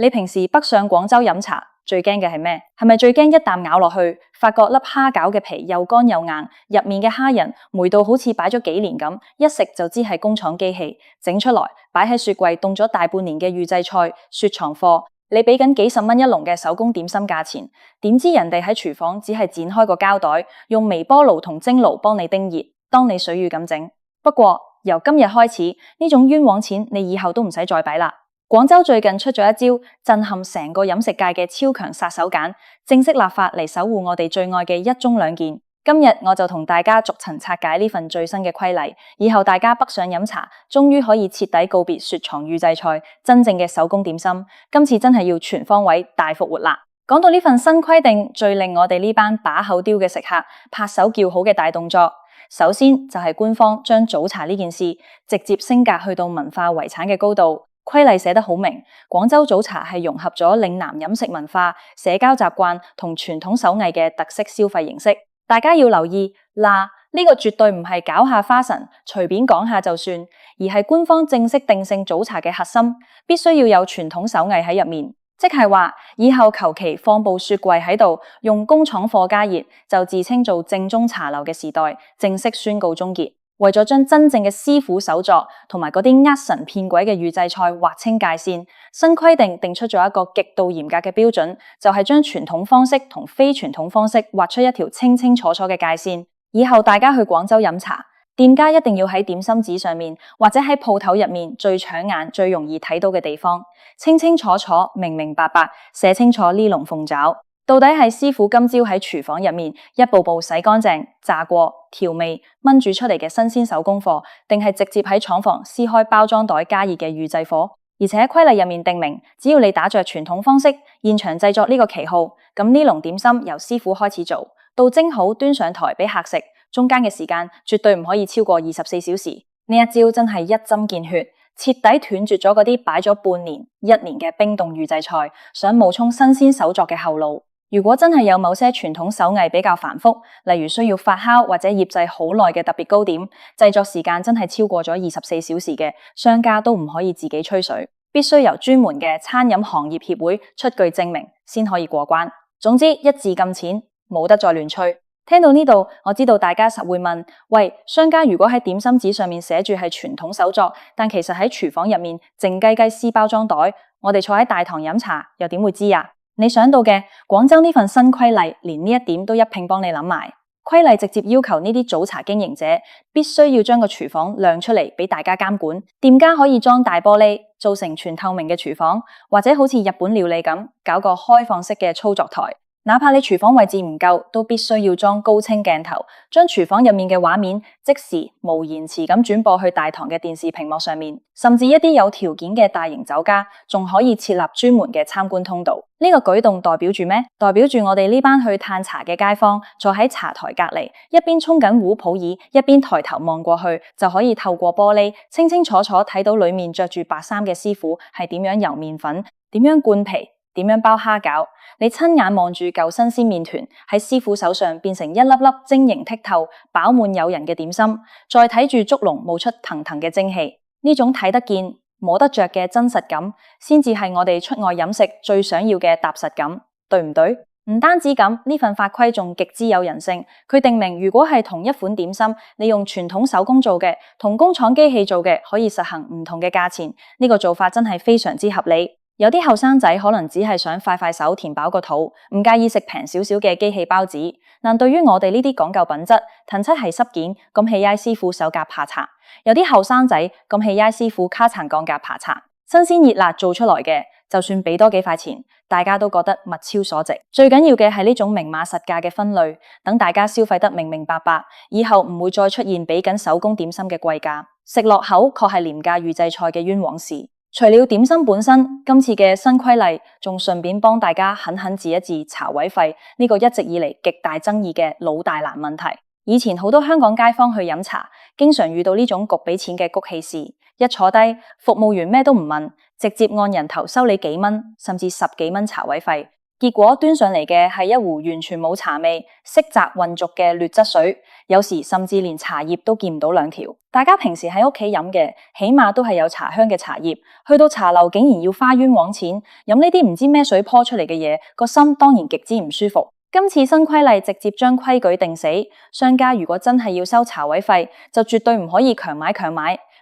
你平時北上廣州飲茶，最驚嘅係咩？係咪最驚一啖咬落去，發覺粒蝦餃嘅皮又乾又硬，入面嘅蝦仁霉到好似擺咗幾年咁，一食就知係工廠機器整出來，擺喺雪櫃凍咗大半年嘅預製菜，雪藏貨，你俾緊幾十蚊一籠嘅手工點心價錢，點知人哋喺廚房只係剪開個膠袋，用微波爐同蒸爐幫你叮熱，當你水魚咁整。不過由今日開始，呢種冤枉錢你以後都唔使再俾啦。廣州最近出咗一招震撼成個飲食界嘅超強殺手鐧，正式立法嚟守護我哋最愛嘅一盅兩件。今日我就同大家逐層拆解呢份最新嘅規例，以後大家北上飲茶，終於可以徹底告別雪藏預製菜，真正嘅手工點心。今次真係要全方位大復活啦！講到呢份新規定，最令我哋呢班把口刁嘅食客拍手叫好嘅大動作，首先就係官方將早茶呢件事直接升格去到文化遺產嘅高度。規例寫得好明，廣州早茶係融合咗嶺南飲食文化、社交習慣同傳統手藝嘅特色消費形式。大家要留意嗱，呢個絕對唔係搞下花神，隨便講下就算，而係官方正式定性早茶嘅核心，必須要有傳統手藝喺入面。即係話，以後求其放部雪櫃喺度，用工廠貨加熱，就自稱做正宗茶樓嘅時代，正式宣告終結。為咗將真正嘅師傅手作同埋嗰啲呃神騙鬼嘅預製菜劃清界線，新規定定出咗一個極度嚴格嘅標準，就係將傳統方式同非傳統方式劃出一條清清楚楚嘅界線。以後大家去廣州飲茶，店家一定要喺點心紙上面或者喺鋪頭入面最搶眼、最容易睇到嘅地方，清清楚楚、明明白白寫清楚呢籠鳳爪。到底係師傅今朝喺廚房入面一步步洗乾淨、炸過、調味、燜煮出嚟嘅新鮮手工貨，定係直接喺廠房撕開包裝袋加熱嘅預製貨？而且規例入面定明，只要你打着傳統方式現場製作呢個旗號，咁呢籠點心由師傅開始做，到蒸好端上台俾客食，中間嘅時間絕對唔可以超過24小時。呢一招真係一針見血，徹底斷絕咗嗰啲擺咗半年、一年嘅冰凍預製菜，想冒充新鮮手作嘅後路。如果真係有某些傳統手藝比較繁複，例如需要發酵或者醃製好耐嘅特別糕點，製作時間真係超過咗24小時嘅，商家都唔可以自己吹水，必須由專門嘅餐飲行業協會出具證明先可以過關。總之一字禁錢，冇得再亂吹。聽到呢度，我知道大家實會問，喂，商家如果喺點心紙上面寫住係傳統手作，但其實喺廚房入面靜雞雞撕包裝袋，我哋坐喺大堂飲茶又點會知啊？你想到嘅廣州呢份新規例，連呢一點都一併幫你諗埋。規例直接要求呢啲早茶經營者必須要將個廚房亮出嚟俾大家監管，店家可以裝大玻璃，做成全透明嘅廚房，或者好似日本料理咁搞個開放式嘅操作台。哪怕你廚房位置唔夠，都必須要裝高清鏡頭，將廚房入面嘅畫面即時無延遲咁轉播去大堂嘅電視屏幕上面。甚至一啲有條件嘅大型酒家，仲可以設立專門嘅參觀通道。呢個舉動代表住咩？代表住我哋呢班去嘆茶嘅街坊，坐喺茶台隔籬，一邊沖緊壺普洱，一邊抬頭望過去，就可以透過玻璃清清楚楚睇到裏面着住白衫嘅師傅係點樣揉麵粉，點樣灌皮，點樣包蝦餃。你親眼望住舊新鮮麵團喺師傅手上變成一粒粒晶瑩剔透、飽滿誘人嘅點心，再睇住竹籠冒出騰騰嘅蒸汽，呢種睇得見、摸得着嘅真實感，先至係我哋出外飲食最想要嘅踏實感，對唔對？唔單止咁，呢份法規仲極之有人性。佢定明，如果係同一款點心，你用傳統手工做嘅，同工廠機器做嘅，可以實行唔同嘅價錢。呢個做法真係非常之合理。有啲後生仔可能只係想快快手填飽個肚，唔介意食平少少嘅機器包子。但對於我哋呢啲講究品質、騰出係濕件，咁氣挨師傅手夾扒茶。有啲後生仔咁氣挨師傅卡殘鋼夾扒茶，新鮮熱辣做出來嘅，就算俾多幾塊錢，大家都覺得物超所值。最緊要嘅係呢種明碼實價嘅分類，等大家消費得明明白白，以後唔會再出現俾緊手工點心嘅貴價，食落口確係廉價預製菜嘅冤枉事。除了點心本身，今次嘅新規例仲順便幫大家狠狠治一治茶位費呢個一直以嚟極大爭議嘅老大難問題。以前好多香港街坊去飲茶，經常遇到呢種焗俾錢嘅谷氣事，一坐低，服務員咩都唔問，直接按人頭收你幾蚊，甚至10幾蚊茶位費。結果端上嚟嘅係一壺完全冇茶味、色澤渾濁嘅劣質水，有時甚至連茶葉都見唔到兩條。大家平時喺屋企飲嘅，起碼都係有茶香嘅茶葉，去到茶樓竟然要花冤枉錢，飲呢啲唔知咩水潑出嚟嘅嘢，個心當然極之唔舒服。今次新規例直接將規矩定死，商家如果真係要收茶位費，就絕對唔可以強買，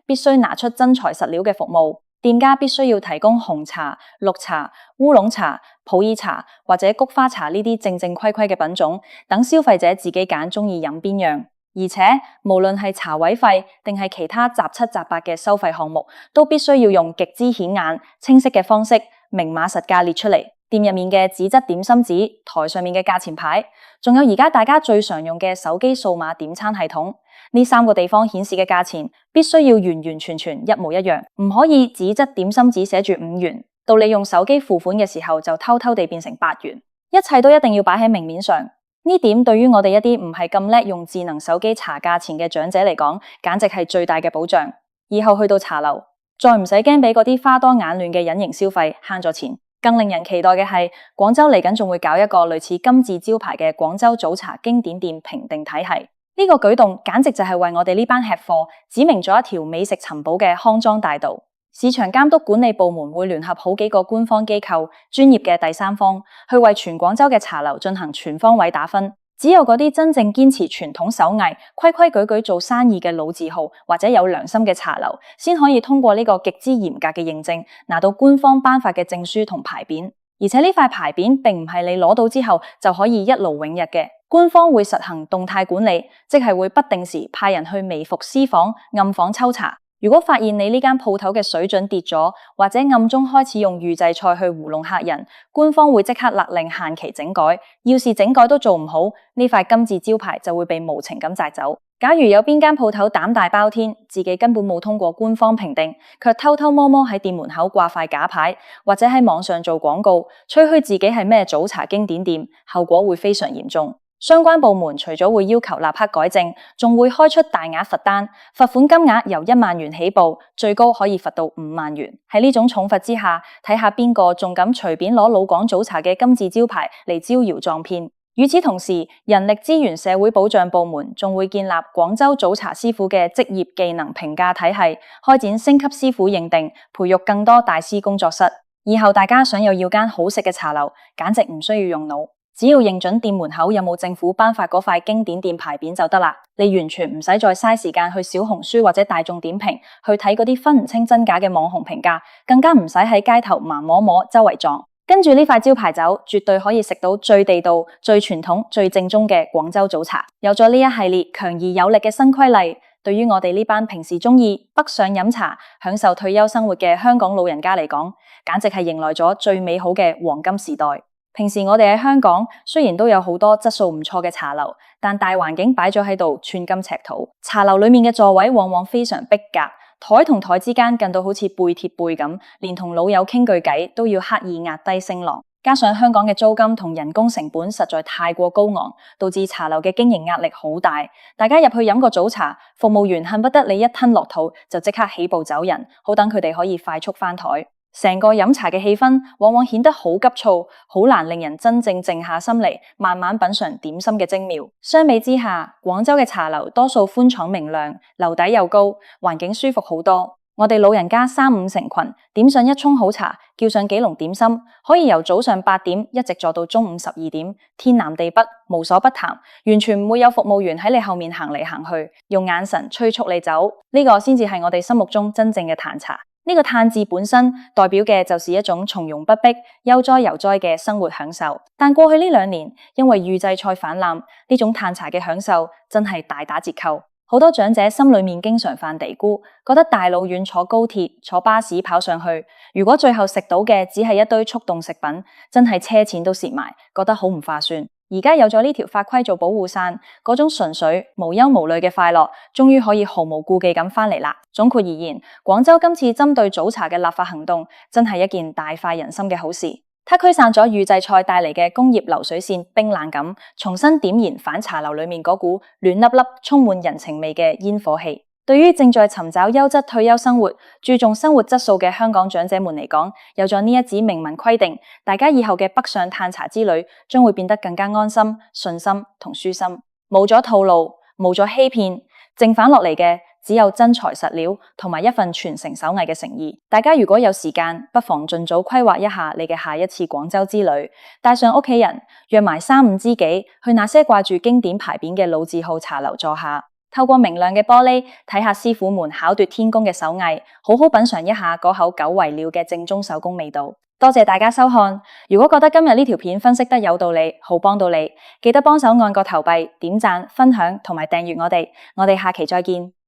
必須拿出真材實料嘅服務。店家必須要提供紅茶、綠茶、烏龍茶、普洱茶或者菊花茶呢啲正規嘅品種，等消費者自己揀中意飲邊樣。而且無論係茶位費定係其他雜七雜八嘅收費項目，都必須要用極之顯眼、清晰嘅方式，明碼實價列出嚟。店入面嘅紙質點心紙、台上面嘅價錢牌，仲有而家大家最常用嘅手機數碼點餐系統，呢3個地方顯示嘅價錢必須要完全一模一樣，唔可以紙質點心紙寫住5元，到你用手機付款嘅時候就偷偷地變成8元，一切都一定要擺喺明面上。呢點對於我哋一啲唔係咁叻用智能手機查價錢嘅長者嚟講，簡直係最大嘅保障。以後去到茶樓，再唔使驚俾嗰啲花多眼亂嘅隱形消費慳咗錢。更令人期待嘅係，廣州嚟緊仲會搞一個類似金字招牌嘅廣州早茶經典店評定體系。呢個舉動簡直就係為我哋呢班吃貨指明咗一條美食尋寶嘅康莊大道。市場監督管理部門會聯合好幾個官方機構、專業嘅第三方，去為全廣州嘅茶樓進行全方位打分。只有嗰啲真正堅持傳統手藝、規矩做生意嘅老字號或者有良心嘅茶樓，先可以通過呢個極之嚴格嘅認證，拿到官方頒發嘅證書同牌匾。而且呢塊牌匾並唔係你攞到之後就可以一勞永逸嘅，官方會實行動態管理，即係會不定時派人去微服私訪、暗訪抽查。如果發現你呢間鋪頭嘅水準跌咗，或者暗中開始用預製菜去糊弄客人，官方會即刻勒令限期整改。要是整改都做唔好，呢塊金字招牌就會被無情咁摘走。假如有邊間鋪頭膽大包天，自己根本冇通過官方評定，卻偷偷摸摸喺店門口掛塊假牌，或者喺網上做廣告，吹噓自己係咩早茶經典店，後果會非常嚴重。相關部門除咗會要求立刻改正，仲會開出大額罰單，罰款金額由1萬元起步，最高可以罰到5萬元。喺呢種重罰之下，睇下邊個仲敢隨便攞老廣早茶嘅金字招牌嚟招搖撞騙。與此同時，人力資源社會保障部門仲會建立廣州早茶師傅嘅職業技能評價體系，開展升級師傅認定，培育更多大師工作室。以後大家想要間好食嘅茶樓，簡直唔需要用腦。只要認準店門口有冇政府頒發嗰塊經典店牌匾就得啦，你完全唔使再嘥時間去小紅書或者大眾點評去睇嗰啲分唔清真假嘅網紅評價，更加唔使喺街頭盲摸周圍撞。跟住呢塊招牌走，絕對可以食到最地道、最傳統、最正宗嘅廣州早茶。有咗呢一系列強而有力嘅新規例，對於我哋呢班平時中意北上飲茶、享受退休生活嘅香港老人家嚟講，簡直係迎來咗最美好嘅黃金時代。平時我哋喺香港雖然都有好多質素唔錯嘅茶樓，但大環境擺咗喺度寸金尺土，茶樓裏面嘅座位往往非常逼格，台同台之間近到好似背貼背咁，連同老友傾句偈都要刻意壓低聲浪。加上香港嘅租金同人工成本實在太過高昂，導致茶樓嘅經營壓力好大。大家入去飲個早茶，服務員恨不得你一吞落肚就即刻起步走人，好等佢哋可以快速翻台。成個飲茶嘅氣氛往往顯得好急躁，好難令人真正靜下心嚟，慢慢品嘗點心嘅精妙。相比之下，廣州嘅茶樓多數寬敞明亮，樓底又高，環境舒服好多。我哋老人家3、5成群，點上一沖好茶，叫上幾籠點心，可以由早上8點一直坐到中午12點，天南地北，無所不談，完全唔會有服務員喺你後面行嚟行去，用眼神催促你走。呢個先至係我哋心目中真正嘅歎茶。呢個歎字本身代表嘅就是一種從容不迫、悠哉悠哉嘅生活享受。但過去呢2年，因為預製菜氾濫，呢種歎茶嘅享受真係大打折扣。好多長者心裏面經常犯嘀咕，覺得大老遠坐高鐵、坐巴士跑上去，如果最後食到嘅只係一堆速凍食品，真係車錢都蝕埋，覺得好唔划算。而家有咗呢條法規做保護傘，嗰種純粹無憂無慮嘅快樂，終於可以毫無顧忌咁返嚟啦。總括而言，廣州今次針對早茶嘅立法行動，真係一件大快人心嘅好事。它驅散咗預製菜帶嚟嘅工業流水線冰冷感，重新點燃反茶樓裏面嗰股暖粒粒、充滿人情味嘅煙火氣。對於正在尋找優質退休生活、注重生活質素嘅香港長者們嚟講，有咗呢一紙明文規定，大家以後嘅北上探查之旅將會變得更加安心、順心同舒心。冇咗套路，冇咗欺騙，剩返落嚟嘅只有真材實料同埋一份傳承手藝嘅誠意。大家如果有時間，不妨盡早規劃一下你嘅下一次廣州之旅，帶上屋企人，約埋3、5知己，去那些掛住經典牌匾嘅老字號茶樓坐下。透過明亮嘅玻璃睇下師傅們巧奪天工嘅手藝，好好品嘗一下嗰口久違了嘅正宗手工味道。多謝大家收看，如果覺得今日呢條片分析得有道理，好幫到你，記得幫手按個投幣、點讚、分享同埋訂閱我哋。我哋下期再見。